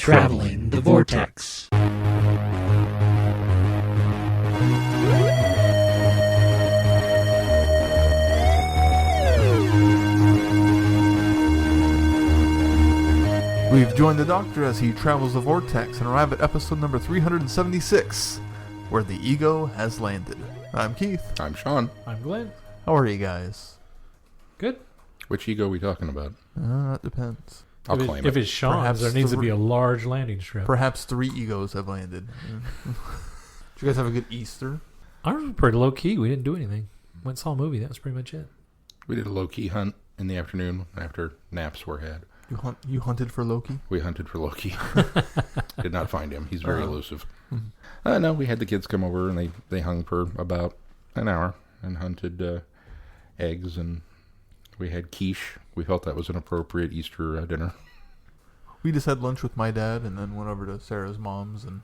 Traveling the Vortex. We've joined the Doctor as he travels the Vortex and arrive at episode number 376, where the ego has landed. I'm Keith. I'm Shaun. I'm Glenn. How are you guys? Good. Which ego are we talking about? That depends. I'll claim it. If it's Shaun's, Perhaps there needs to be a large landing strip. Perhaps 3 egos have landed. Did you guys have a good Easter? Ours was pretty low key. We didn't do anything. Went and saw a movie. That was pretty much it. We did a low-key hunt in the afternoon after naps were had. You hunted for Loki? We hunted for Loki. Did not find him. He's very elusive. No, we had the kids come over and they hung for about an hour and hunted eggs, and we had quiche. We felt that was an appropriate Easter dinner. We just had lunch with my dad and then went over to Sarah's mom's and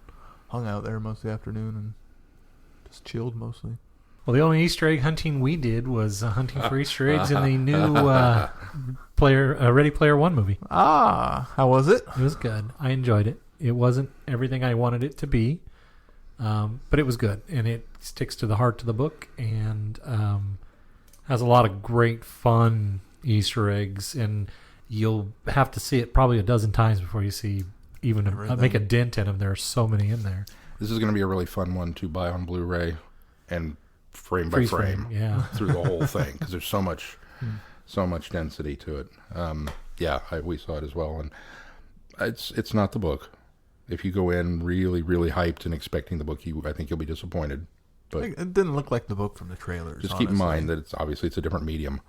hung out there most of the afternoon and just chilled mostly. Well, the only Easter egg hunting we did was hunting for Easter eggs in the new Ready Player One movie. How was it? It was good. I enjoyed it. It wasn't everything I wanted it to be, but it was good, and it sticks to the heart of the book and has a lot of great fun Easter eggs, and you'll have to see it probably a dozen times before you see even make a dent in them. There are so many in there. This is going to be a really fun one to buy on Blu-ray and frame by frame through the whole thing, because there's so much density to it. We saw it as well, and it's not the book. If you go in really, really hyped and expecting the book, I think you'll be disappointed. But it didn't look like the book from the trailers. Just keep in mind that it's a different medium,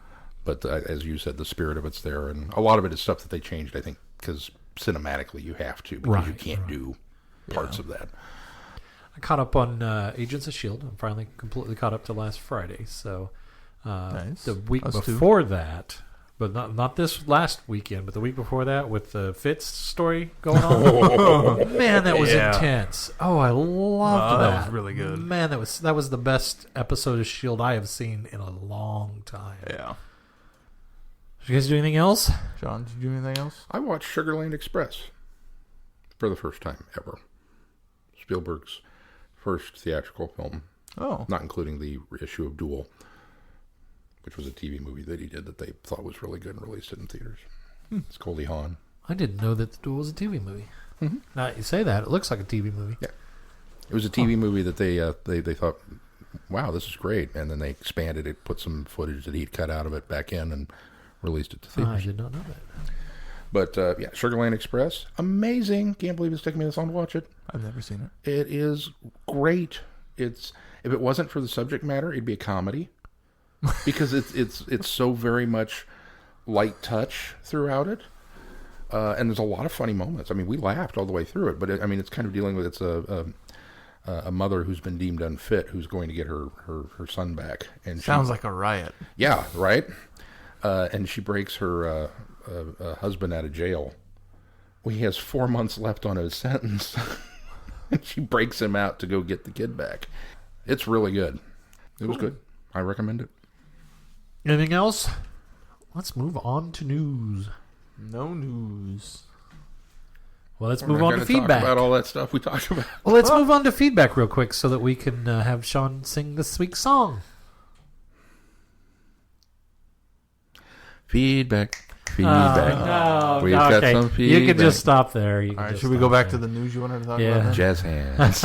but as you said, the spirit of it's there, and a lot of it is stuff that they changed, I think, because cinematically you have to, because you can't do parts of that. I caught up on Agents of S.H.I.E.L.D. I'm finally completely caught up to last Friday. So nice. The week Us before that, but not this last weekend, but the week before that with the Fitz story going on. Man, that was intense. Oh, I loved that. That was really good. Man, that was the best episode of S.H.I.E.L.D. I have seen in a long time. Yeah. Did you guys do anything else? John, did you do anything else? I watched Sugarland Express for the first time ever. Spielberg's first theatrical film. Oh. Not including the issue of Duel, which was a TV movie that he did that they thought was really good and released it in theaters. It's Goldie Hawn. I didn't know that The Duel was a TV movie. Mm-hmm. Now you say that, it looks like a TV movie. Yeah. It was a TV movie that they thought, wow, this is great. And then they expanded it, put some footage that he'd cut out of it back in, and released it to theaters. I did not know that. But, Sugarland Express, amazing. Can't believe it's taken me this long to watch it. I've never seen it. It is great. If it wasn't for the subject matter, it'd be a comedy, because it's so very much light touch throughout it, and there's a lot of funny moments. I mean, we laughed all the way through it, but it's kind of dealing with a mother who's been deemed unfit, who's going to get her son back, and Sounds like a riot. Yeah, right. And she breaks her husband out of jail. Well, he has 4 months left on his sentence. And she breaks him out to go get the kid back. It's really good. It was good. I recommend it. Anything else? Let's move on to news. No news. Well, let's move on to feedback. Talk about all that stuff we talked about. Well, let's move on to feedback real quick so that we can have Shaun sing this week's song. Feedback. We've got some feedback. You can just stop there. All right, should we go back to the news you wanted to talk about? Jazz hands.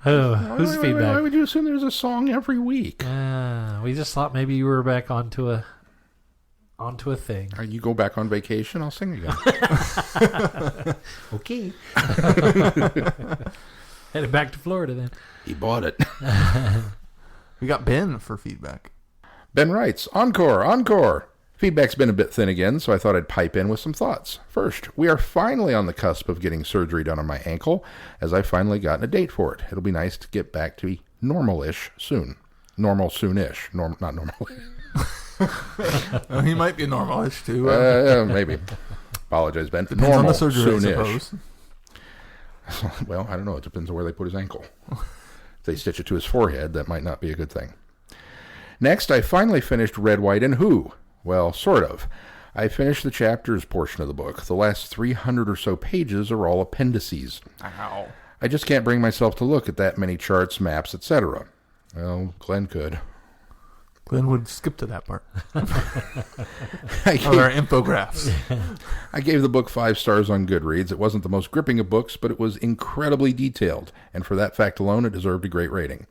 Who's feedback? Why would you assume there's a song every week? We just thought maybe you were back onto a thing. You go back on vacation, I'll sing again. Okay. Headed back to Florida then. He bought it. We got Ben for feedback. Ben writes, Encore. Feedback's been a bit thin again, so I thought I'd pipe in with some thoughts. First, we are finally on the cusp of getting surgery done on my ankle, as I've finally gotten a date for it. It'll be nice to get back to be normal-ish soon. Normal soon-ish. Not normal. He might be normal-ish, too. Maybe. Apologize, Ben. Depends normal on the surgery, soon-ish. I suppose. Well, I don't know. It depends on where they put his ankle. If they stitch it to his forehead, that might not be a good thing. Next, I finally finished Red, White, and Who. Well, sort of. I finished the chapters portion of the book. The last 300 or so pages are all appendices. Ow. I just can't bring myself to look at that many charts, maps, etc. Well, Glenn could. Glenn would skip to that part. I Other infographs. gave the book 5 stars on Goodreads. It wasn't the most gripping of books, but it was incredibly detailed, and for that fact alone, it deserved a great rating.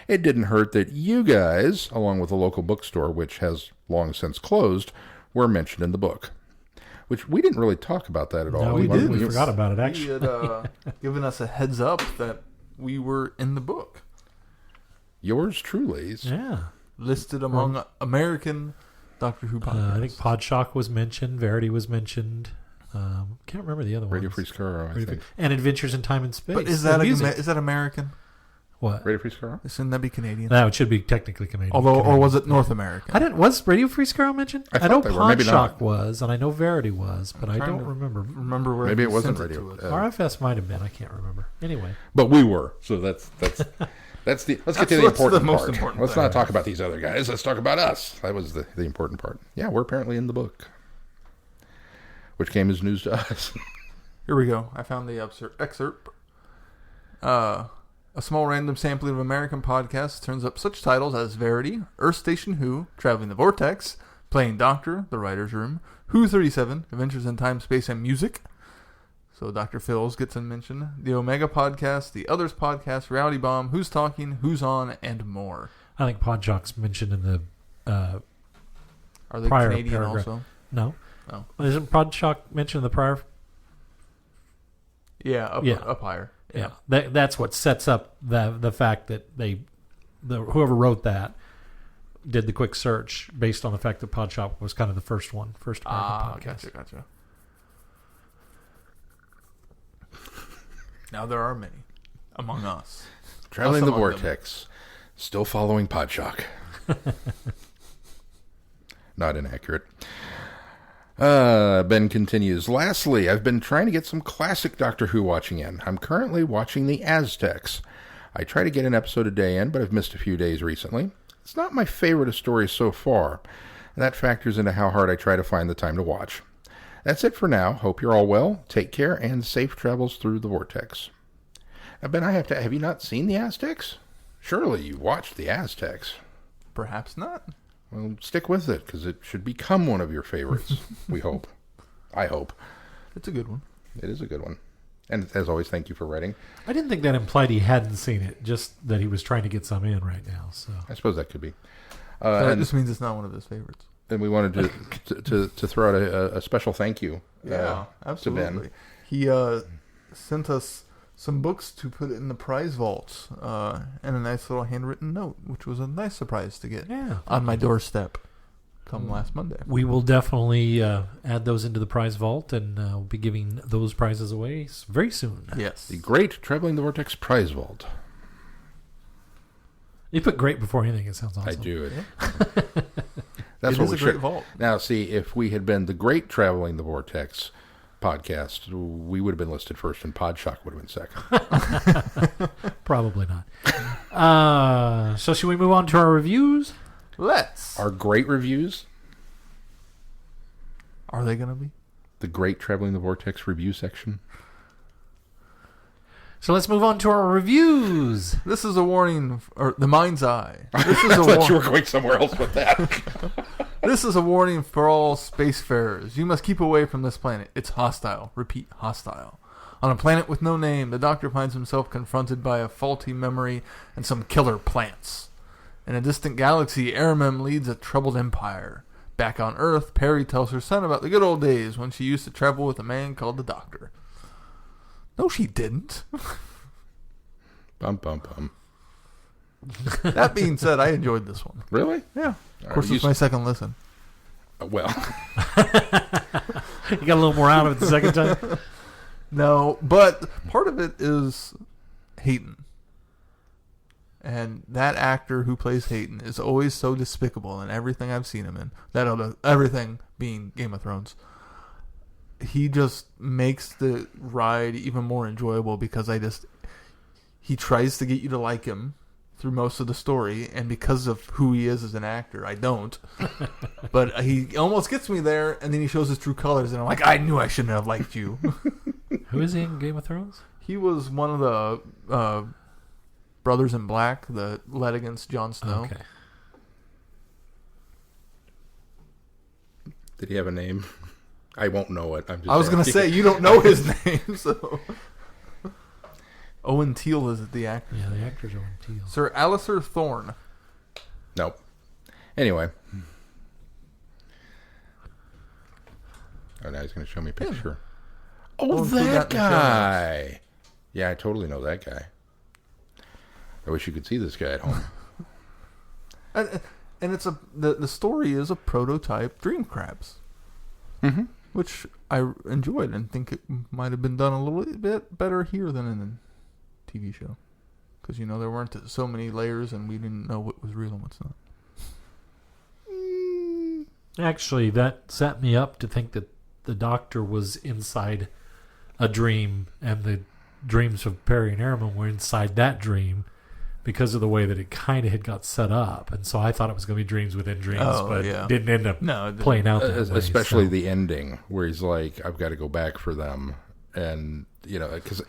It didn't hurt that you guys, along with a local bookstore, which has long since closed, were mentioned in the book. Which we didn't really talk about that at all. No, we did. We forgot about it, actually. He had given us a heads up that we were in the book. Yours truly's. Yeah. Listed among American Doctor Who podcasts. I think Podshock was mentioned. Verity was mentioned. Can't remember the other one. Radio Free Skaro, I think. And Adventures in Time and Space. But is that American? What? Radio Free Skaro? Shouldn't that be Canadian? No, it should be technically Canadian. Or was it North American? Was Radio Free Skaro mentioned? I know thought they were, maybe not. Podshock was, and I know Verity was, but I trying don't to remember. Remember where Maybe he it wasn't sent radio. to us. RFS might have been. I can't remember. Anyway. But we were. So let's get to the important most part. important Let's thing. not talk about these other guys. Let's talk about us. That was the important part. Yeah, we're apparently in the book. Which came as news to us. Here we go. I found the excerpt. A small random sampling of American podcasts turns up such titles as Verity, Earth Station Who, Traveling the Vortex, Playing Doctor, The Writer's Room, Who 37, Adventures in Time, Space, and Music. So Dr. Phil's gets a mention. The Omega Podcast, The Others Podcast, Reality Bomb, Who's Talking, Who's On, and more. I think Podshock's mentioned in the Are they prior Canadian paragraph. also? No. Oh. Isn't Podshock mentioned in the prior? Yeah, up higher. Yeah. That's what sets up the fact that whoever wrote that did the quick search based on the fact that Podshock was kind of the first American podcast. Gotcha. Now there are many among us. Traveling the among Vortex. Still following Podshock. Not inaccurate. Ben continues. Lastly, I've been trying to get some classic Doctor Who watching in. I'm currently watching the Aztecs. I try to get an episode a day in, but I've missed a few days recently. It's not my favorite of stories so far. That factors into how hard I try to find the time to watch. That's it for now. Hope you're all well. Take care and safe travels through the Vortex. Now, Ben, have you not seen the Aztecs? Surely you watched the Aztecs. Perhaps not. Well, stick with it, because it should become one of your favorites. We hope. I hope. It's a good one. It is a good one. And as always, thank you for writing. I didn't think that implied he hadn't seen it, just that he was trying to get some in right now. So I suppose that could be. That just means it's not one of his favorites. And we wanted to throw out a special thank you absolutely. to Ben. He sent us some books to put in the prize vault and a nice little handwritten note, which was a nice surprise to get on my doorstep come last Monday. we will definitely add those into the prize vault, and we'll be giving those prizes away very soon. Yes. The Great Traveling the Vortex Prize Vault. You put great before anything. It sounds awesome. I do it. Yeah. That's It what is we a great should. vault. Now, see, if we had been the Great Traveling the Vortex podcast, we would have been listed first, and Podshock would have been second. Probably not. So should we move on to our reviews? Let's. Our great reviews, Are they going to be? the Great Traveling the Vortex review section. So let's move on to our reviews. This is a warning, or the mind's eye. This is I a thought you were warning. going somewhere else with that. This is a warning for all spacefarers. You must keep away from this planet. It's hostile. Repeat, hostile. On a planet with no name, the Doctor finds himself confronted by a faulty memory and some killer plants. In a distant galaxy, Aramem leads a troubled empire. Back on Earth, Perry tells her son about the good old days when she used to travel with a man called the Doctor. No, she didn't. Bum, bum, bum. That being said, I enjoyed this one. Really? Yeah. Of All course, right, it's my second listen. Well, You got a little more out of it the second time? No, but part of it is Hayton. And that actor who plays Hayton is always so despicable in everything I've seen him in. Everything being Game of Thrones. He just makes the ride even more enjoyable because he tries to get you to like him through most of the story, and because of who he is as an actor, I don't. But he almost gets me there, and then he shows his true colors, and I'm like, I knew I shouldn't have liked you. Who is he in Game of Thrones? He was one of the brothers in black that led against Jon Snow. Okay. Did he have a name? I won't know it. I was going to say, you don't know his name, so... Owen Teale is the actor. Yeah, the actor's Owen Teale. Sir Alistair Thorne. Nope. Anyway. Oh, now he's going to show me a picture. Oh, that guy! Yeah, I totally know that guy. I wish you could see this guy at home. And it's the story is a prototype Dream Crabs. Mm-hmm. Which I enjoyed and think it might have been done a little bit better here than in the TV show. Because, there weren't so many layers and we didn't know what was real and what's not. Actually, that set me up to think that the Doctor was inside a dream and the dreams of Perry and Ehrman were inside that dream because of the way that it kind of had got set up. And so I thought it was going to be dreams within dreams, but it didn't end up playing out that way. Especially the ending where he's like, I've got to go back for them. And, because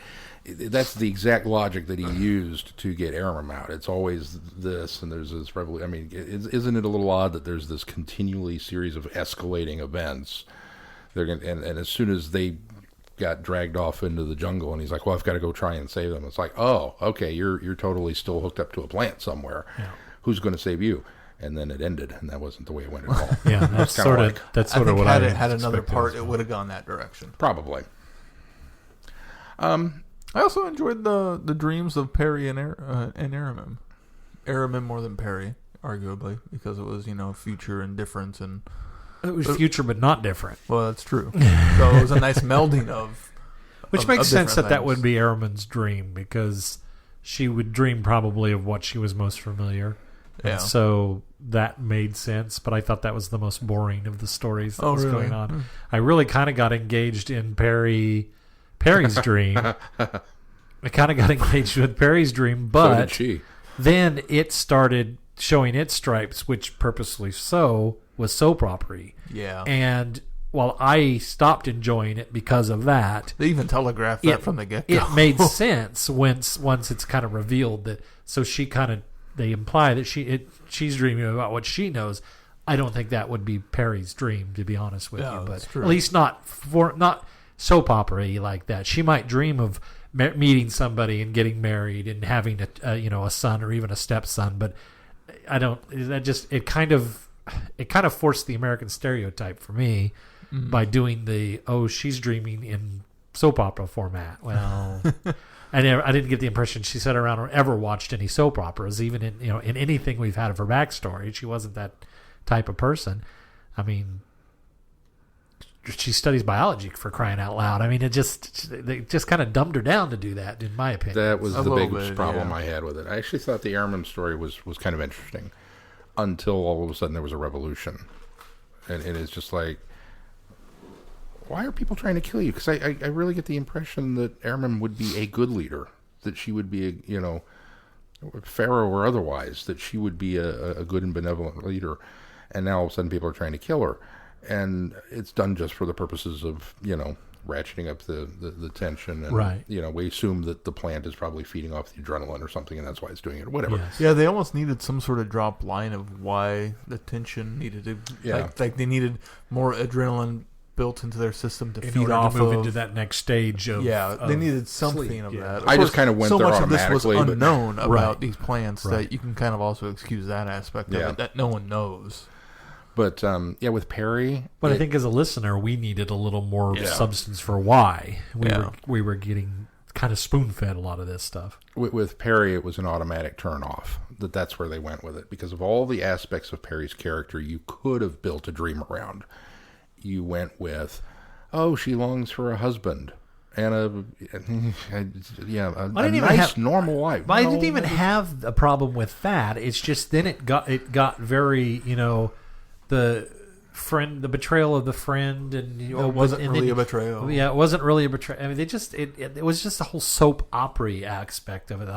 that's the exact logic that he used to get Aram out. It's always this, and there's this revolution. I mean, isn't it a little odd that there's this continually series of escalating events? They're gonna, and as soon as they got dragged off into the jungle, and he's like, well, I've got to go try and save them. It's like, oh, okay, you're totally still hooked up to a plant somewhere. Yeah. Who's going to save you? And then it ended, and that wasn't the way it went at all. Yeah, that's sort of what I had it had another part, it would have gone that direction. Probably. I also enjoyed the dreams of Perry and Aramim. Aramim more than Perry, arguably, because it was future and difference and. It was future, but not different. Well, that's true. So it was a nice melding of. Which makes sense that would be Ehrman's dream, because she would dream probably of what she was most familiar. And so that made sense, but I thought that was the most boring of the stories that was going on. I really kind of got engaged in Perry's dream. I kind of got engaged with Perry's dream, but so did she. Then it started showing its stripes, which purposely so was soap opera-y. Yeah. And while I stopped enjoying it because of that, they even telegraphed that from the get-go. It made sense once it's kind of revealed that. So they imply that she's dreaming about what she knows. I don't think that would be Perry's dream, to be honest with you, but at least not soap opera-y like that. She might dream of meeting somebody and getting married and having a son or even a stepson, but I don't. It kind of forced the American stereotype for me by doing she's dreaming in soap opera format. Well, I didn't get the impression she sat around or ever watched any soap operas, even in anything we've had of her backstory. She wasn't that type of person. I mean, she studies biology, for crying out loud. I mean, they just kind of dumbed her down to do that, in my opinion. That was the biggest problem I had with it. I actually thought the Airman story was kind of interesting until all of a sudden there was a revolution. And it's just like, why are people trying to kill you? Because I really get the impression that Airman would be a good leader, that she would be Pharaoh or otherwise, that she would be a good and benevolent leader. And now all of a sudden people are trying to kill her. And it's done just for the purposes of, ratcheting up the tension. And, right. We assume that the plant is probably feeding off the adrenaline or something, and that's why it's doing it, or whatever. Yes. Yeah, they almost needed some sort of drop line of why the tension needed to... Yeah. Like they needed more adrenaline built into their system to in feed order off to move of... into that next stage of... Yeah, they needed something sleep, of yeah. that. Of I course, just kind of went so there much of this was automatically, unknown but... about Right. these plants that you can kind of also excuse that aspect of it, that no one knows. But, with Perry... But I think as a listener, we needed a little more substance for why. We were getting kind of spoon-fed a lot of this stuff. With Perry, it was an automatic turn-off. That's where they went with it. Because of all the aspects of Perry's character you could have built a dream around. You went with, she longs for a husband. And a nice, normal life. But I didn't even have a problem with that. It's just then it got very, the betrayal of the friend, and it wasn't really a betrayal. Yeah, it wasn't really a betrayal. I mean, it was just a whole soap opera aspect of it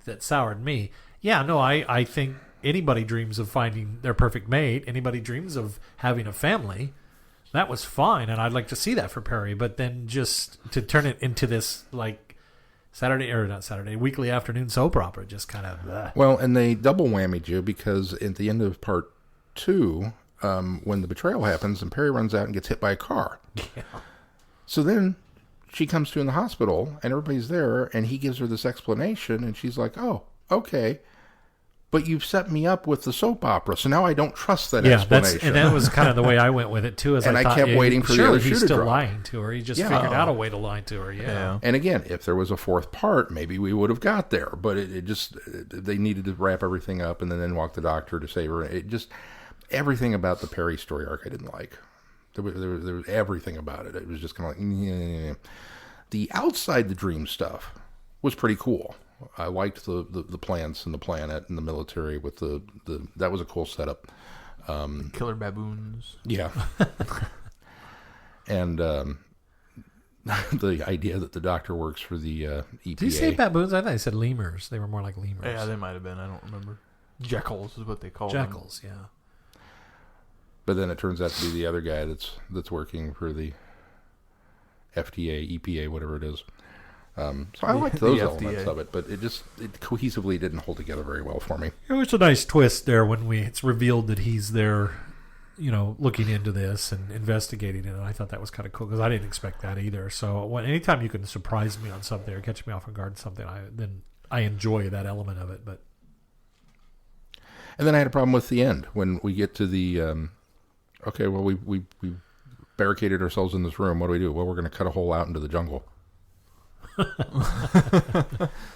that soured me. Yeah, no, I think anybody dreams of finding their perfect mate. Anybody dreams of having a family. That was fine, and I'd like to see that for Perry. But then just to turn it into this, like, weekly afternoon soap opera, just kind of... Well, and they double whammied you because at the end of part 2, when the betrayal happens and Perry runs out and gets hit by a car. Yeah. So then she comes to in the hospital, and everybody's there, and he gives her this explanation, and she's like, oh, okay. But you've set me up with the soap opera, so now I don't trust that explanation. And that was kind of the way I went with it, too. And I kept waiting for the other shoe to he's still drop. lying to her. He just figured out a way to lie to her, yeah. And again, if there was a 4th part, maybe we would have got there. But they needed to wrap everything up and then walk the doctor to save her. It just, everything about the Perry story arc I didn't like. There was everything about it. It was just kind of like, The outside the dream stuff was pretty cool. I liked the plants and the planet and the military with the that was a cool setup. Killer baboons. Yeah. And the idea that the doctor works for the EPA. Did you say baboons? I thought I said lemurs. They were more like lemurs. Yeah, they might have been. I don't remember. Jackals is what they call them. Jackals, yeah. But then it turns out to be the other guy that's working for the FDA, EPA, whatever it is. So I liked those elements of it, but it cohesively didn't hold together very well for me. It was a nice twist there when it's revealed that he's there, looking into this and investigating it. And I thought that was kind of cool because I didn't expect that either. So anytime you can surprise me on something or catch me off guard on something, I enjoy that element of it. But and then I had a problem with the end when we get to the okay, well we barricaded ourselves in this room. What do? Well, we're going to cut a hole out into the jungle.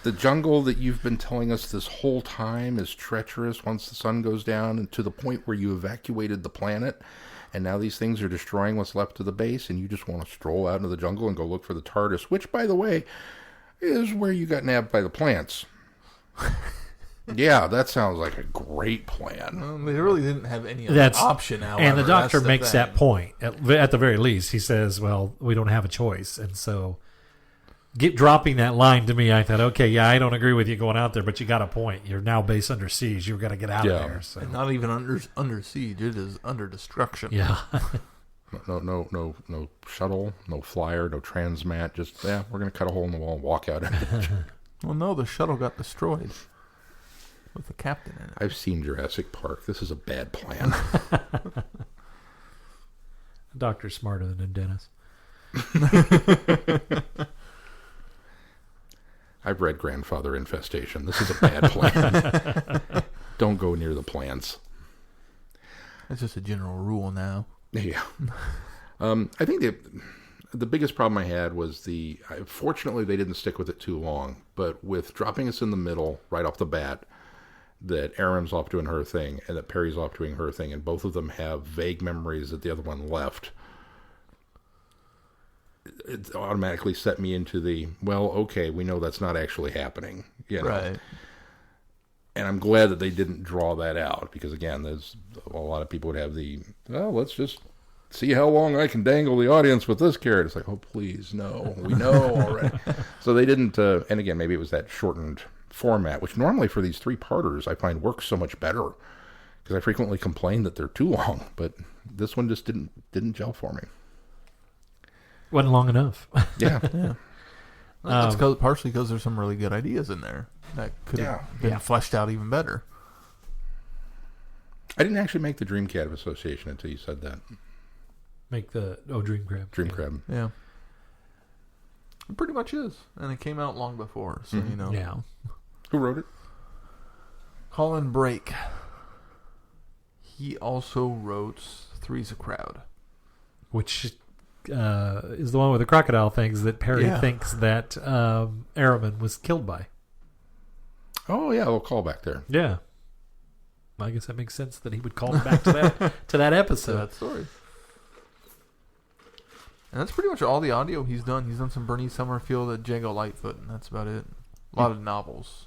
The jungle that you've been telling us this whole time is treacherous once the sun goes down, and to the point where you evacuated the planet, and now these things are destroying what's left of the base, and you just want to stroll out into the jungle and go look for the TARDIS, which, by the way, is where you got nabbed by the plants. Yeah, that sounds like a great plan. Well, they really didn't have any other option, however. And the doctor makes that point. At the very least, he says, well, we don't have a choice, and so... dropping that line to me, I thought, okay, yeah, I don't agree with you going out there, but you got a point. You're now base under siege. You've got to get out of there. So. And not even under siege. It is under destruction. Yeah. No shuttle, no flyer, no transmat. Just, we're going to cut a hole in the wall and walk out. Well, no, the shuttle got destroyed with the captain in it. I've seen Jurassic Park. This is a bad plan. The doctor's smarter than a dentist. I've read Grandfather Infestation. This is a bad plan. Don't go near the plants. That's just a general rule now. Yeah. I think the biggest problem I had was fortunately they didn't stick with it too long, but with dropping us in the middle right off the bat, that Erin's off doing her thing and that Perry's off doing her thing, and both of them have vague memories that the other one left. It automatically set me into okay, we know that's not actually happening. Right. And I'm glad that they didn't draw that out because, again, there's a lot of people would have let's just see how long I can dangle the audience with this carrot. It's like, oh, please, no, we know already. So they didn't, and again, maybe it was that shortened format, which normally for these 3-parters I find works so much better because I frequently complain that they're too long, but this one just didn't gel for me. Wasn't long enough. Yeah. Yeah. That's partially because there's some really good ideas in there that could have been fleshed out even better. I didn't actually make the Dream Cat Association until you said that. Make the Dream Crab. Dream Crab. Yeah. It pretty much is. And it came out long before, so Yeah. Who wrote it? Colin Brake. He also wrote Three's a Crowd. Which is the one with the crocodile things that Perry thinks that Araman was killed by. Oh, yeah, a little callback there. Yeah. I guess that makes sense that he would call him back to that episode. To that story. And that's pretty much all the audio he's done. He's done some Bernice Summerfield at Django Lightfoot, and that's about it. A lot of novels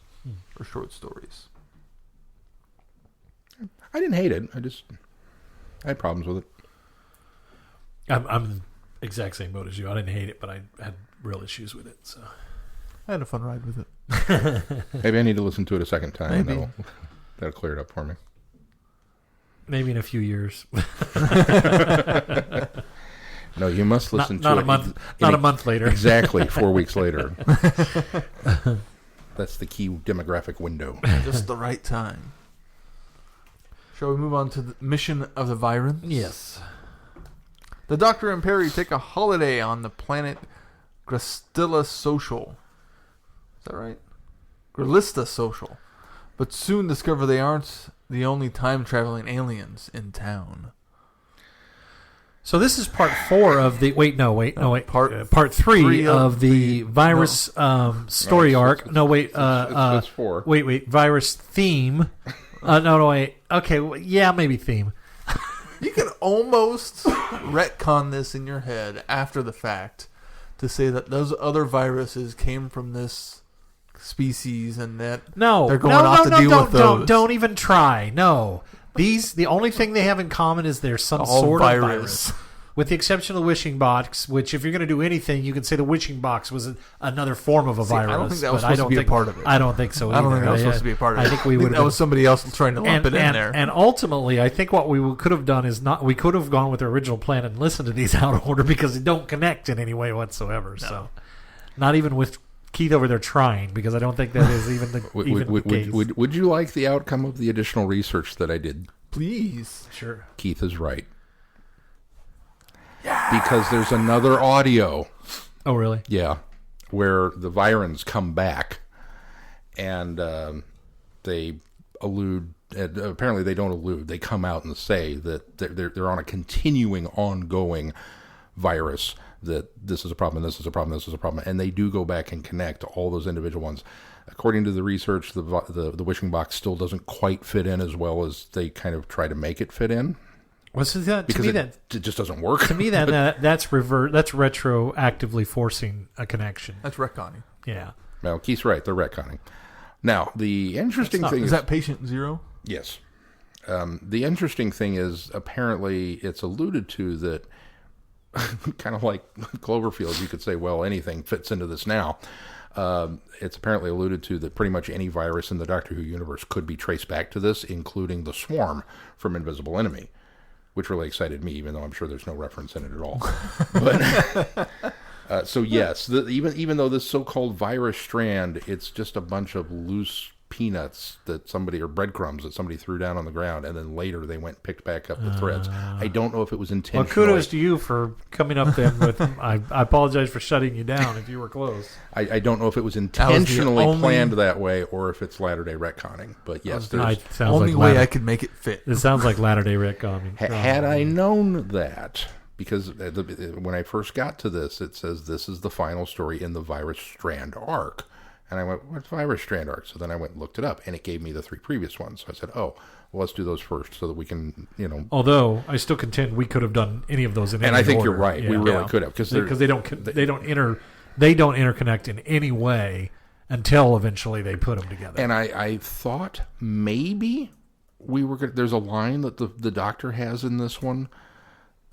or short stories. I didn't hate it. I had problems with it. I'm the exact same boat as you. I didn't hate it, but I had real issues with it. So I had a fun ride with it. Maybe I need to listen to it a second time. Maybe. That'll clear it up for me. Maybe in a few years. No, you must listen to not it. a month. Not a month later. Exactly, 4 weeks later. That's the key demographic window. Just the right time. Shall we move on to the mission of the Viyrans? Yes. The Doctor and Perry take a holiday on the planet Gristilla Social. Is that right? Gristilla Social. But soon discover they aren't the only time-traveling aliens in town. So this is part 4 of the... Part 3 of the virus story arc. It's 4. Wait. Virus theme. Wait. Okay, maybe theme. You can almost retcon this in your head after the fact to say that those other viruses came from this species and that they're going off to deal with those. Don't even try. No. The only thing they have in common is they're some sort of virus. With the exception of the wishing box, which if you're going to do anything, you can say the wishing box was another form of a virus. I don't think that was supposed to be a part of it. I don't think so either. I don't think that was supposed to be a part of it. I think we would. That was somebody else trying to lump it in there. And ultimately, I think what we could have done is we could have gone with the original plan and listened to these out of order because they don't connect in any way whatsoever. No. So, not even with Keith over there trying, because I don't think that is even the case. Would you like the outcome of the additional research that I did? Please. Sure. Keith is right. Yeah. Because there's another audio. Oh, really? Yeah. Where the Viyrans come back and they allude. Apparently, they don't allude. They come out and say that they're on a continuing, ongoing virus. That this is a problem, this is a problem, this is a problem, and they do go back and connect all those individual ones. According to the research, the wishing box still doesn't quite fit in as well as they kind of try to make it fit in. Well, so it just doesn't work. To me, that's retroactively forcing a connection. That's retconning. Yeah. Well, Keith's right. They're retconning. Now, the interesting thing is that patient 0? Yes. The interesting thing is apparently it's alluded to that. Kind of like Cloverfield, you could say, well, anything fits into this now. It's apparently alluded to that pretty much any virus in the Doctor Who universe could be traced back to this, including the Swarm from Invisible Enemy, which really excited me, even though I'm sure there's no reference in it at all. But so yes, even though this so-called virus strand, it's just a bunch of loose peanuts or breadcrumbs that somebody threw down on the ground, and then later they went and picked back up the threads. I don't know if it was intentional. Well, kudos to you for coming up then with I apologize for shutting you down if you were close. I don't know if it was intentionally planned that way or if it's latter-day retconning. But yes, there's the only way I could make it fit. It sounds like latter-day retconning. Had I known that, because when I first got to this, it says this is the final story in the virus strand arc. And I went, what's virus strand arc? So then I went and looked it up, and it gave me the 3 previous ones. So I said, well, let's do those first so that we can, Although I still contend we could have done any of those in any order. And I think you're right. Yeah. We really could have. Because they don't interconnect in any way until eventually they put them together. And I thought maybe there's a line that the Doctor has in this one.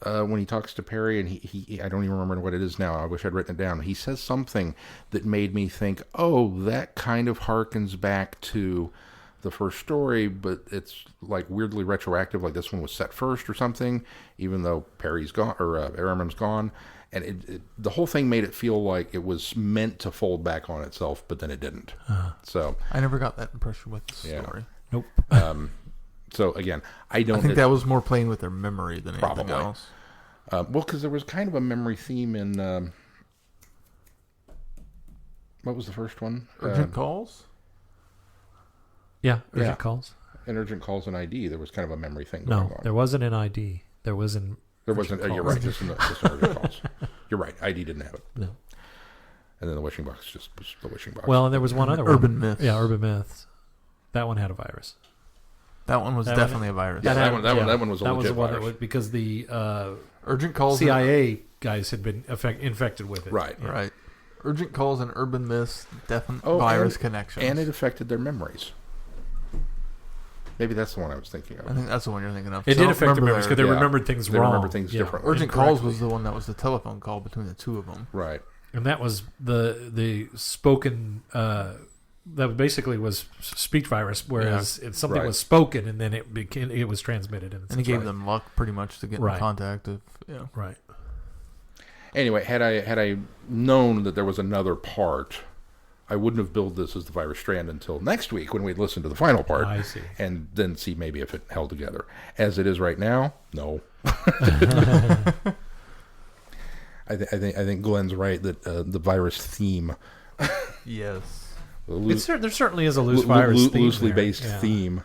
When he talks to Perry, and he I don't even remember what it is now. I wish I'd written it down. He says something that made me think, that kind of harkens back to the first story, but it's like weirdly retroactive, like this one was set first or something, even though Perry's gone, or Aram's gone. And the whole thing made it feel like it was meant to fold back on itself, but then it didn't. So I never got that impression with the story. Nope. So again, I think that was more playing with their memory than anything else. Well, because there was kind of a memory theme in what was the first one? Urgent calls. Yeah, urgent calls. In urgent calls and ID, there was kind of a memory thing going on. No, there wasn't an ID. There wasn't. There wasn't. You're right. Just in urgent calls. You're right. ID didn't have it. No. And then the wishing box just was the wishing box. Well, and there was one other Urban Myths. Yeah, Urban Myths. That one had a virus. That one was definitely a virus. Yeah, that one was a legit virus. Because the urgent calls CIA guys had been infected with it. Right. Yeah. Right. Urgent calls and urban myths, definite virus connections. And it affected their memories. Maybe that's the one I was thinking of. I think that's the one you're thinking of. It did affect their memories because they remembered things wrong. They remembered things differently. Urgent calls was the one that was the telephone call between the two of them. Right. And that was the spoken that basically was speech virus, whereas something Right. was spoken and then it was transmitted. And it gave them luck pretty much to get in contact. Right. Anyway, had I known that there was another part, I wouldn't have billed this as the virus strand until next week when we'd listen to the final part. I see. And then see maybe if it held together. As it is right now, no. I think Glenn's right that the virus theme. Yes. There certainly is a loose virus theme loosely there. based Yeah. theme.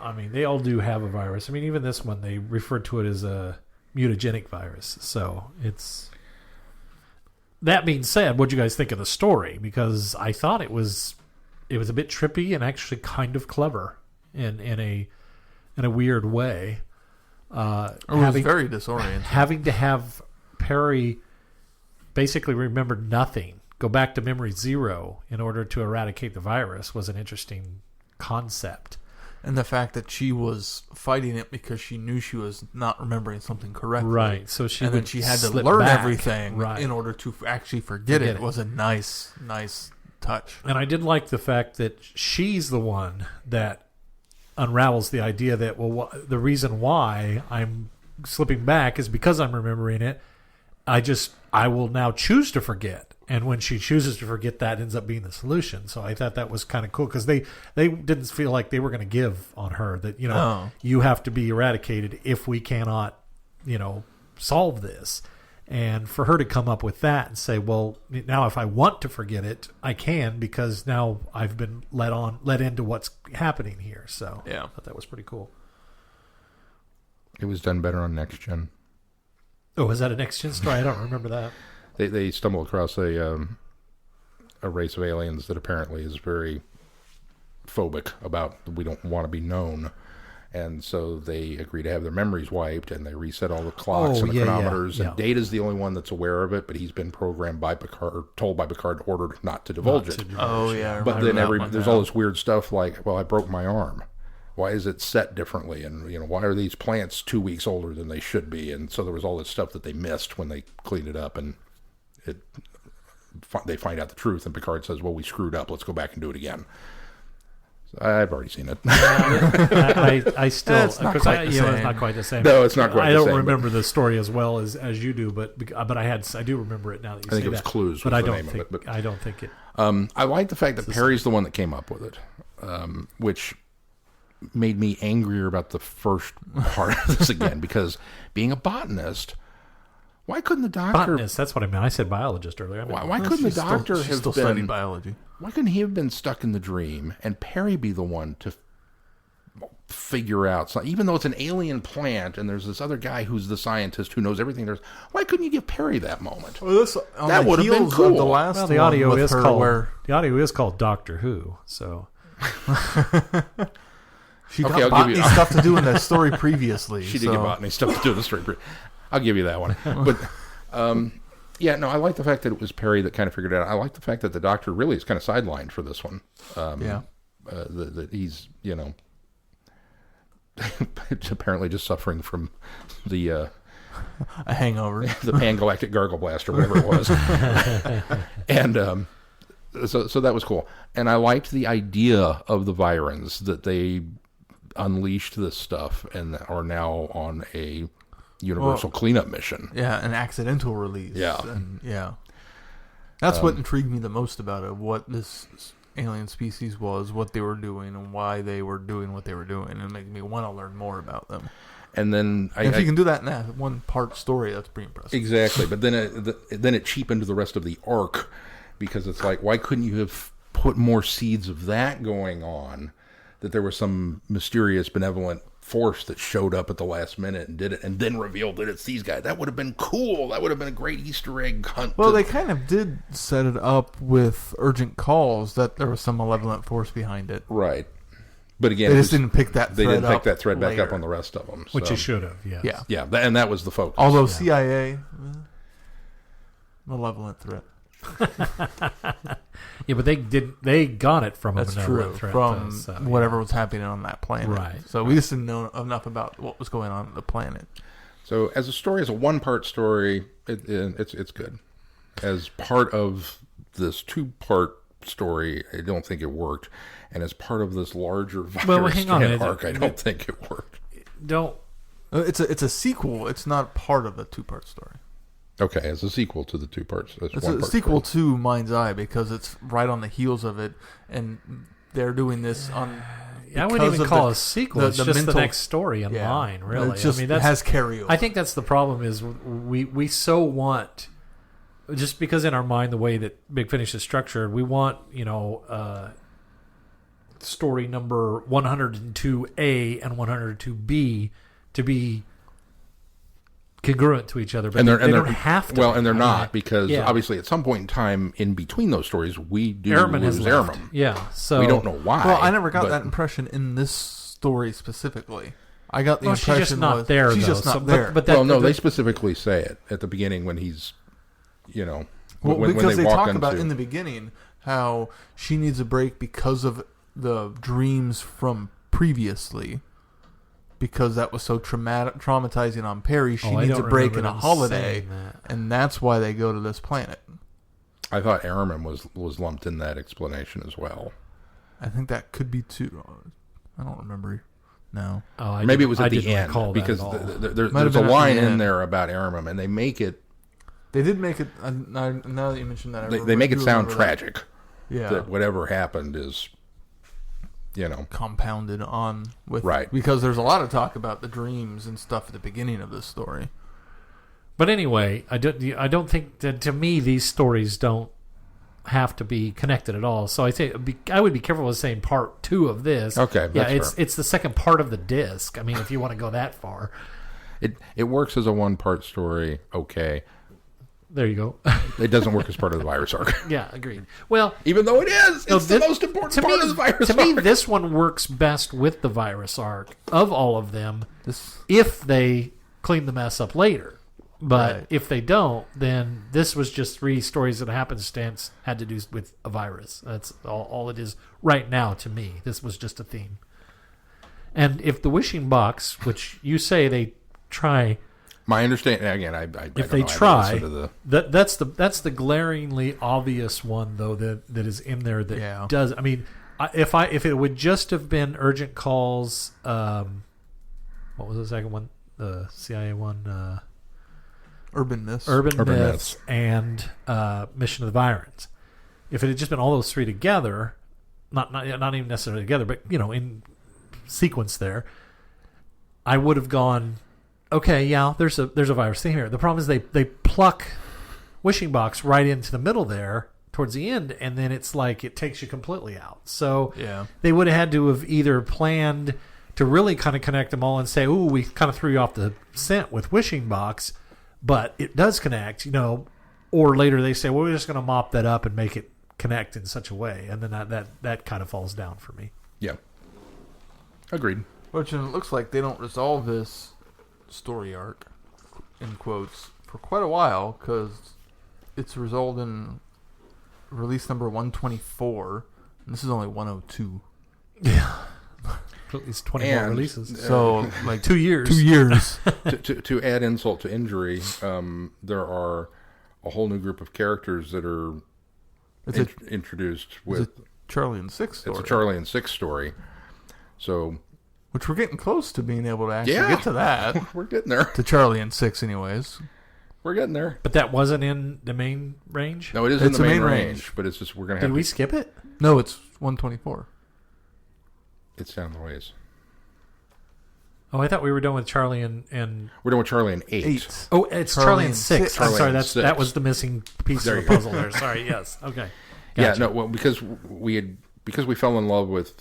I mean, they all do have a virus. I mean, even this one, they refer to it as a mutagenic virus. So it's... That being said, what do you guys think of the story? Because I thought it was a bit trippy and actually kind of clever in a weird way. It was very disorienting. Having to have Perry basically remember nothing, go back to memory zero in order to eradicate the virus was an interesting concept. And the fact that she was fighting it because she knew she was not remembering something correctly. Right. So then she had to slip learn back. everything Right. in order to actually forget it. Was a nice touch. And I did like the fact that she's the one that unravels the idea that, the reason why I'm slipping back is because I'm remembering it. I will now choose to forget. And when she chooses to forget, that ends up being the solution. So I thought that was kind of cool because they didn't feel like they were going to give on her that, you have to be eradicated if we cannot, solve this. And for her to come up with that and say, well, now if I want to forget it, I can because now I've been let into what's happening here. So yeah, I thought that was pretty cool. It was done better on Next Gen. Oh, is that a Next Gen story? I don't remember that. They stumble across a race of aliens that apparently is very phobic about we don't want to be known, and so they agree to have their memories wiped and they reset all the clocks and the chronometers. And Data's the only one that's aware of it, but he's been programmed by Picard, told by Picard, ordered not to divulge it. But then there's all this weird stuff like, well, I broke my arm. Why is it set differently? And, why are these plants 2 weeks older than they should be? And so there was all this stuff that they missed when they cleaned it up, and they find out the truth, and Picard says, well, we screwed up. Let's go back and do it again. So I've already seen it. I still... It's not quite the same. It's not quite the same. No, it's not quite the same. I don't remember the story as well as you do, but I do remember it now that you say that. I think it was Clues but was I the don't name think, of it. But, I don't think it... I like the fact that Perry's the one that came up with it, which made me angrier about the first part of this again, because being a botanist... Why couldn't the doctor... Botanist, that's what I meant. I said biologist earlier. Why couldn't the doctor have still been... studying biology. Why couldn't he have been stuck in the dream and Perry be the one to figure out... So, even though it's an alien plant and there's this other guy who's the scientist who knows everything, why couldn't you give Perry that moment? Well, that would have been cool. The last the one audio with is her called where the audio is called Doctor Who, so... She got botany stuff to do in the story previously. She did get botany stuff to do in the story. I'll give you that one. But... I like the fact that it was Perry that kind of figured it out. I like the fact that the doctor really is kind of sidelined for this one. That he's, apparently just suffering from the... a hangover. The Pan-Galactic Gargle Blast or whatever it was. And so that was cool. And I liked the idea of the Viyrans, that they unleashed this stuff and are now on a... universal cleanup mission. Yeah, an accidental release. Yeah. And that's what intrigued me the most about it, what this alien species was, what they were doing, and why they were doing what they were doing. And it made me want to learn more about them. And then... if you can do that in that one-part story, that's pretty impressive. Exactly. But then it cheapened the rest of the arc, because it's like, why couldn't you have put more seeds of that going on, that there was some mysterious, benevolent force that showed up at the last minute and did it, and then revealed that it's these guys? That would have been cool. That would have been a great Easter egg hunt. Well, they kind of did set it up with urgent calls that there was some malevolent force behind it. Right. But again, they just didn't pick that thread They didn't pick that thread later. back up on the rest of them. Which you should have, yes. Yeah, and that was the focus. Although CIA, malevolent threat. Yeah, but they got it from That's another true, threat, from so, whatever was happening on that planet. Right. So we just didn't know enough about what was going on the planet. So as a story, as a one-part story, it's good. As part of this two-part story, I don't think it worked. And as part of this larger virus hang on, arc, I don't think it worked. Don't. It's a sequel. It's not part of a two-part story. Okay, as a sequel to the two parts. It's a sequel to Mind's Eye because it's right on the heels of it, and they're doing this on. I wouldn't even call it a sequel. It's just the next story in line, really. It has carryover. I think that's the problem. Is we so want, just because in our mind the way that Big Finish is structured, we want story number 102A and 102B to be congruent to each other, but they don't have to. Well, and they're not, because obviously at some point in time in between those stories, we do lose Airman. Yeah, so we don't know why. Well, I never got that impression in this story specifically. I got the impression she's just not there. She's just not there. But they specifically say it at the beginning when he's, because they talk about in the beginning how she needs a break because of the dreams from previously. Because that was so traumatizing on Perry, she needs a break and a holiday, and that's why they go to this planet. I thought Airman was lumped in that explanation as well. I think that could be too. I don't remember. No. Maybe it was at the end, because there's a line in there about Airman, and they make it. They did make it. Now that you mentioned that, they make it sound tragic. That. Yeah. That whatever happened is. Compounded on with because there's a lot of talk about the dreams and stuff at the beginning of this story. But anyway, I don't think that, to me, these stories don't have to be connected at all. So I would be careful with saying part 2 of this. Okay, it's the second part of the disc. I mean, if you want to go that far, it works as a 1-part story. Okay. There you go. It doesn't work as part of the virus arc. Yeah, agreed. Well, even though it's the most important part of the virus arc. To me, this one works best with the virus arc of all of them, if they clean the mess up later. But if they don't, then this was just 3 stories that happenstance had to do with a virus. That's all it is right now to me. This was just a theme. And if the wishing box, which you say they try... My understanding, again, if they try, that's the glaringly obvious one though that is in there that does. I mean, if it would just have been urgent calls, what was the second one? The CIA one, Urban Myths, and Mission of the Viyrans. If it had just been all those 3 together, not even necessarily together, but in sequence there, I would have gone. Okay, yeah, there's a virus thing here. The problem is they pluck Wishing Box right into the middle there towards the end, and then it's like it takes you completely out. So they would have had to have either planned to really kind of connect them all and say, "Ooh, we kind of threw you off the scent with Wishing Box, but it does connect," or later they say, "Well, we're just going to mop that up and make it connect in such a way," and then that kind of falls down for me. Yeah, agreed. Which it looks like they don't resolve this story arc in quotes for quite a while, because it's resolved in release number 124, and this is only 102. Yeah. At least 20 more releases. So, 2 years. 2 years. to add insult to injury, there are a whole new group of characters that are introduced with Charlie and Six story. It's a Charlie and Six story. So, which we're getting close to being able to actually get to that. We're getting there. To Charlie and Six, anyways. We're getting there. But that wasn't in the main range? No, it is in the main range, but it's just we're going to have Did we skip it? No, it's 124. It's down the ways. Oh, I thought we were done with Charlie and... We're done with Charlie and 8. Oh, it's Charlie and 6. I'm sorry, that was the missing piece of the puzzle there. Sorry, yes. Okay. Gotcha. Yeah, no, well, because we fell in love with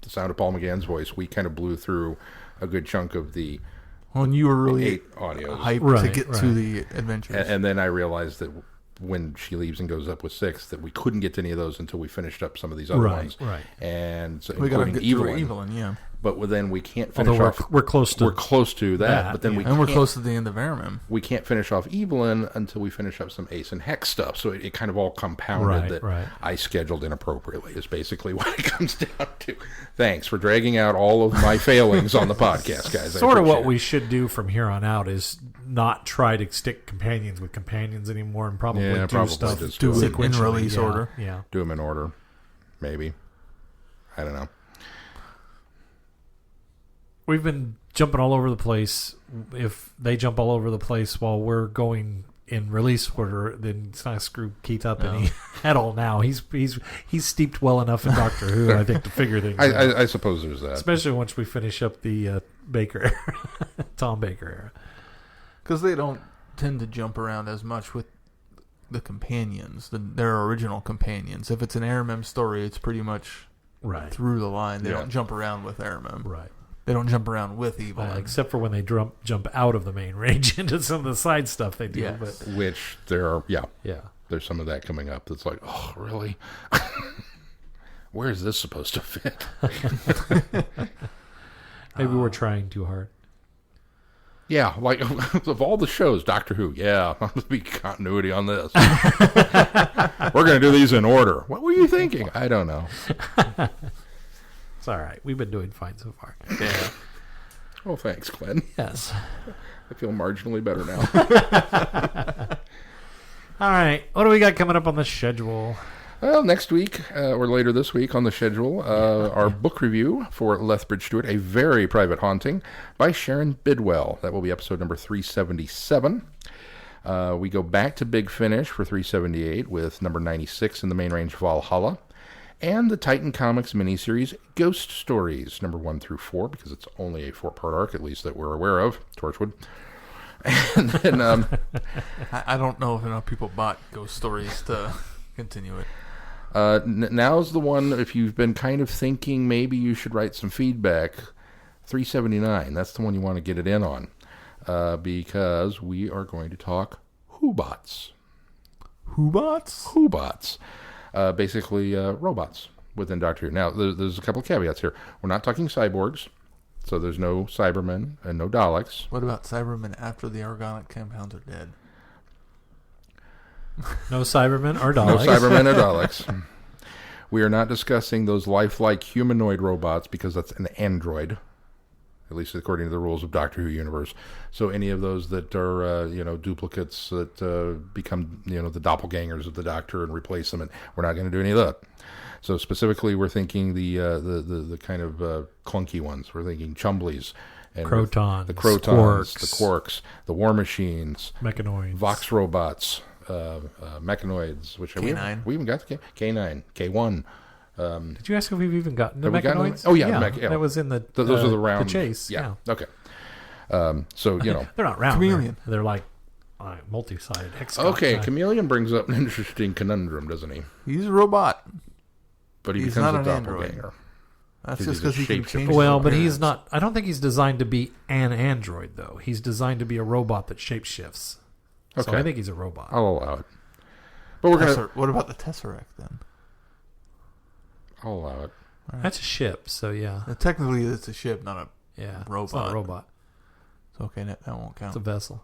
the sound of Paul McGann's voice, we kind of blew through a good chunk of the when you were really 8 audios. Hyped to get to the adventures. And then I realized that when she leaves and goes up with 6, that we couldn't get to any of those until we finished up some of these other ones. Right. And so we got to get Evelyn. through Evelyn, yeah. but then we can't finish Although off. we're close to We're close to that, but then yeah. we And we're can't- close to the end of Airmen. we can't finish off Evelyn until we finish up some Ace and Hex stuff. So it kind of all compounded Right, that right. I scheduled inappropriately is basically what it comes down to. Thanks for dragging out all of my failings on the podcast, guys. I sort of what appreciate we should do from here on out is not try to stick companions with companions anymore, and probably Yeah, do probably stuff just do it in sequentially. release Yeah, order. Yeah. do them in order, maybe. I don't know. We've been jumping all over the place. If they jump all over the place while we're going in release order, then it's not going to screw Keith up any at all. Now he's steeped well enough in Doctor Who, I think, to figure things out. I suppose there's that. Especially once we finish up the Baker era, Tom Baker era. Because they don't tend to jump around as much with the companions, their original companions. If it's an Airmen story, it's pretty much Right. through the line. They Yeah. don't jump around with Airmen. Right. They don't jump around with Evelyn. Except for when they jump out of the main range into some of the side stuff they do. Yes. But Which there are, yeah, yeah. there's some of that coming up that's like, oh, really? Where is this supposed to fit? Maybe we're trying too hard. Yeah, like of all the shows, Doctor Who, yeah, there'll be continuity on this. We're going to do these in order. What were you thinking? I don't know. It's all right. We've been doing fine so far. Yeah. Oh, thanks, Glenn. Yes. I feel marginally better now. All right. What do we got coming up on the schedule? Well, next week, or later this week on the schedule, our book review for Lethbridge Stewart, A Very Private Haunting by Sharon Bidwell. That will be episode number 377. We go back to Big Finish for 378 with number 96 in the main range, Valhalla. And the Titan Comics miniseries, Ghost Stories, number 1 through 4, because it's only a 4-part arc, at least that we're aware of, Torchwood. And then, I don't know if enough people bought Ghost Stories to continue it. now's the one, if you've been kind of thinking maybe you should write some feedback, 379, that's the one you want to get it in on, because we are going to talk Whobots. Whobots? Whobots. Basically, robots within Doctor Who. Now, there's a couple of caveats here. We're not talking cyborgs, so there's no Cybermen and no Daleks. What about Cybermen after the organic compounds are dead? No Cybermen or No Daleks. Cybermen or Daleks. We are not discussing those lifelike humanoid robots because that's an android, at least according to the rules of Doctor Who universe. So any of those that are, duplicates that become, the doppelgangers of the Doctor and replace them, and we're not going to do any of that. So specifically, we're thinking the kind of clunky ones. We're thinking Chumblies, and Crotons, the Crotons, the Quarks, the War Machines, Mechanoids. Vox robots, mechanoids, which K9. we even got the K9, K1. Did you ask if we've even gotten to Have we gotten Mechanoids? them? Oh, yeah, yeah. That was in the Those are the round. the chase. Yeah. Yeah. Okay. So They're not round. Chameleon. They're like multi-sided hexagons. okay. Chameleon brings up an interesting conundrum, doesn't he? He's a robot. But he He's becomes not a an android. doppelganger. That's He's just a because he can shapeshifter. change his Well, but appearance. he's not. I don't think he's designed to be an android, though. He's designed to be a robot that shapeshifts. So Okay. I think he's a robot. I'll allow it. But we're gonna. What about the Tesseract then? I'll allow it. That's a ship, so yeah. Technically, it's a ship, not a. Yeah. Robot. It's not a robot. It's okay. That won't count. It's a vessel.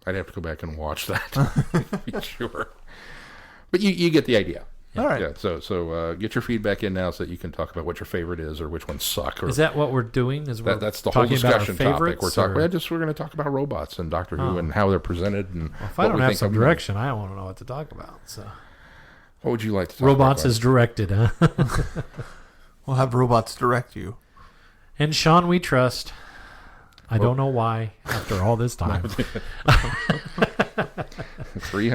I'd have to go back and watch that to be sure. But you get the idea. All right. Yeah. So get your feedback in now so that you can talk about what your favorite is or which ones suck. Or Is that what we're doing? Is we're that's the whole talking about our discussion topic. favorites, We're talking. or- We're going to talk about robots and Doctor Who Oh. and how they're presented and Well, if I what don't we have think some of them. direction, I don't know what to talk about. So What would you like to talk robots about? is directed, huh? We'll have robots direct you. And Sean, we trust. I don't know why. After all this time,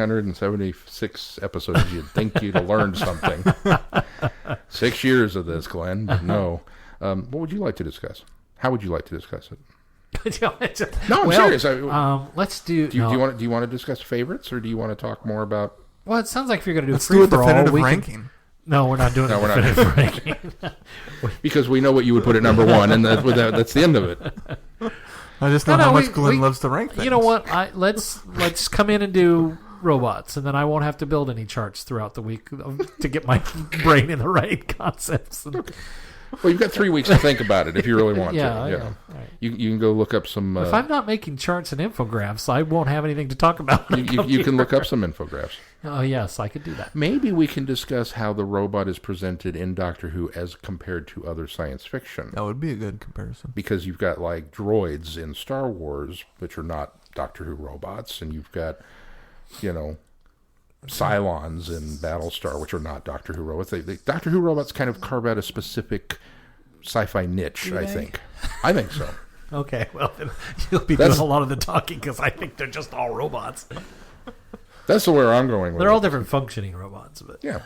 376 episodes. You'd think you'd have learned something. 6 years of this, Glenn. But no. What would you like to discuss? How would you like to discuss it? No, I'm serious. Let's do. Do you want to discuss favorites, or do you want to talk more about? Well, it sounds like if you're going to do Let's free do a for all, definitive we can- ranking. No, we're not doing No, a we're not definitive ranking. Because we know what you would put at number one, and that's the end of it. I just know No, how we- much Glenn we- loves to rank things. You know what? Let's come in and do robots, and then I won't have to build any charts throughout the week to get my brain in the right concepts. Well, you've got 3 weeks to think about it if you really want Yeah, to. I You know. know. All right. You can go look up some. If I'm not making charts and infographs, I won't have anything to talk about. you can look up some infographs. Oh, yes, I could do that. Maybe we can discuss how the robot is presented in Doctor Who as compared to other science fiction. That would be a good comparison. Because you've got like droids in Star Wars, which are not Doctor Who robots, and you've got, Cylons in Battlestar, which are not Doctor Who robots. Doctor Who robots kind of carve out a specific sci-fi niche, I think. I think so. Okay, well, then you'll be doing a lot of the talking because I think they're just all robots. That's where I'm going with They're it. all different functioning robots. But Yeah.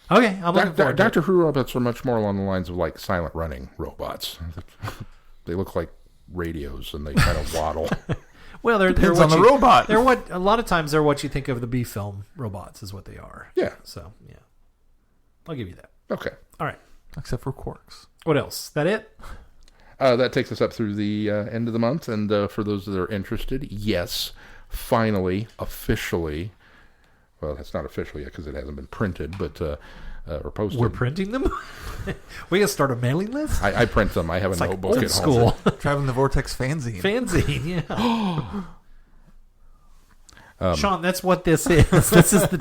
Okay, I'm looking forward to it. Doctor Who robots are much more along the lines of like silent running robots. They look like radios and they kind of waddle. Well, they're Depends what on the robot. They're what a lot of times they're what you think of the B film robots is what they are. Yeah. So yeah, I'll give you that. Okay. All right. Except for quarks. What else? That it? That takes us up through the end of the month. And for those that are interested, yes, finally, officially, well, that's not official yet because it hasn't been printed, but or posted. We're printing them. We gotta start a mailing list. I print them. I have a Like notebook old at school home. Traveling the Vortex fanzine. fanzine. Yeah. Shaun, that's what this is. This is the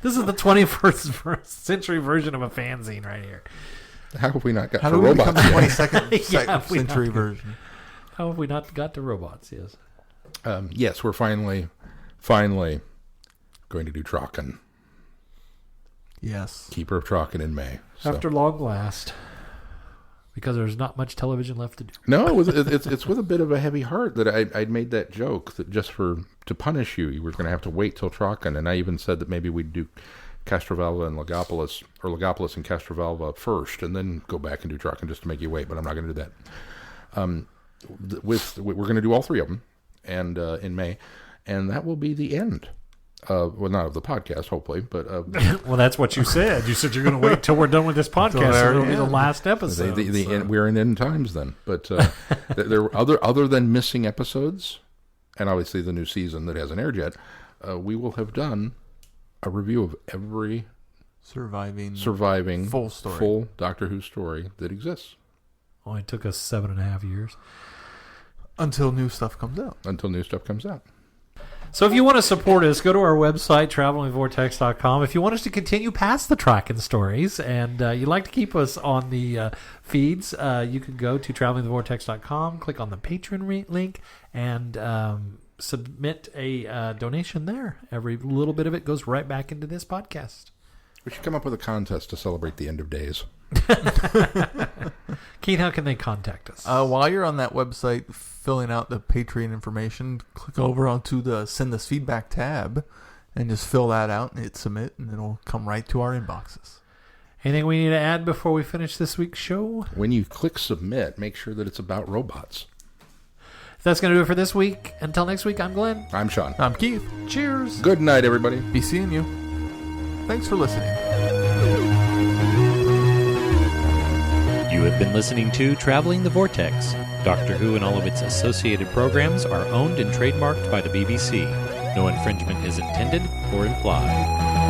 21st century version of a fanzine right here. How have we not got How to do we become robots the yet? 22nd Yeah, we century not- version? How have we not got to robots? Yes. Yes, we're finally going to do Trocken. Yes. Keeper of Trocken in May. So. After long last, because there's not much television left to do. No, it's with a bit of a heavy heart that I'd made that joke that just to punish you were going to have to wait till Trocken, and I even said that maybe we'd do Castrovalva and Legopolis, or Legopolis and Castrovalva first, and then go back and do Trocken just to make you wait. But I'm not going to do that. We're going to do all three of them, and in May, and that will be the end. Well, not of the podcast, hopefully, but Well, that's what you said. You said you're going to wait till we're done with this podcast. So it'll be the last episode. we're in end times then. But there were other than missing episodes, and obviously the new season that hasn't aired yet. We will have done a review of every Surviving full Doctor Who story that exists. Only took us 7.5 years. until new stuff comes out. Until new stuff comes out. So if you want to support us, go to our website, travelingvortex.com. If you want us to continue past the Trocken stories and you'd like to keep us on the feeds, you can go to travelingvortex.com, click on the Patreon link, and submit a donation there. Every little bit of it goes right back into this podcast. We should come up with a contest to celebrate the end of days. Keith, how can they contact us? While you're on that website filling out the Patreon information, click over onto the Send Us Feedback tab and just fill that out and hit submit, and it'll come right to our inboxes. Anything we need to add before we finish this week's show? When you click submit, make sure that it's about robots. That's going to do it for this week. Until next week, I'm Glenn. I'm Shaun. I'm Keith. Cheers. Good night, everybody. Be seeing you. Thanks for listening. You have been listening to Traveling the Vortex. Doctor Who and all of its associated programs are owned and trademarked by the BBC. No infringement is intended or implied.